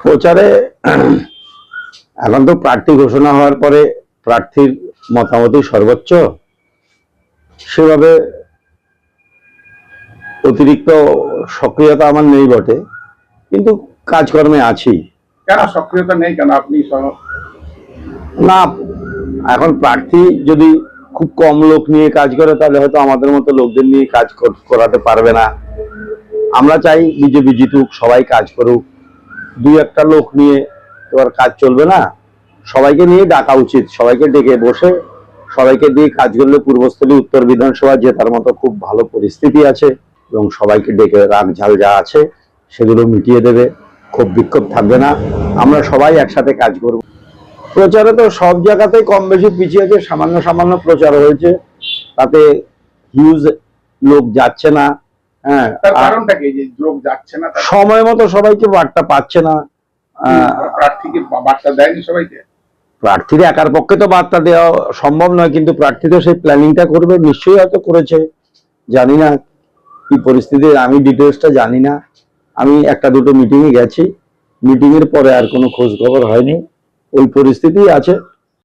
প্রচারে এখন তো প্রার্থী ঘোষণা হওয়ার পরে প্রার্থীর মতামতই সর্বোচ্চ। সেভাবে অতিরিক্ত সক্রিয়তা আমার নেই বটে, কিন্তু কাজকর্মে আছি। কেন সক্রিয়তা নেই কেন? আপনি না, এখন প্রার্থী যদি খুব কম লোক নিয়ে কাজ করে তাহলে হয়তো আমাদের মতো লোকদের নিয়ে কাজ করাতে পারবে না। আমরা চাই বিজেপি জিতুক, সবাই কাজ করুক। দুই একটা লোক নিয়ে এবার কাজ চলবে না, সবাইকে নিয়ে ডাকা উচিত। সবাইকে ডেকে বসে সবাইকে দিয়ে কাজ করলে পূর্বস্থলী উত্তর বিধানসভা জেতার মতো খুব ভালো পরিস্থিতি আছে, এবং সবাইকে ডেকে রাগ ঝাল যা আছে সেগুলো মিটিয়ে দেবে। ক্ষোভ বিক্ষোভ থাকবে না, আমরা সবাই একসাথে কাজ করব। প্রচারে তো সব জায়গাতেই কম বেশি পিছিয়ে আছে। সামান্য সামান্য প্রচার হয়েছে, তাতে হিউজ লোক যাচ্ছে না। হ্যাঁ, তার কারণটা কি যে লোক যাচ্ছে না? সময় মতো সবাইকে বার্তা পাচ্ছে না। প্রার্থীকে বার্তা দেয়নি সবাইকে? প্রার্থীর একার পক্ষে তো বার্তা দেওয়া সম্ভব নয়, কিন্তু প্রার্থী তো সেই প্ল্যানিংটা করবে, নিশ্চয়ই হয়তো করেছে। জানি না কি পরিস্থিতি, আমি ডিটেলসটা জানি না। আমি একটা দুটো মিটিংয়ে গেছি, মিটিং এর পরে আর কোনো খোঁজ খবর হয়নি। ওই পরিস্থিতি আছে।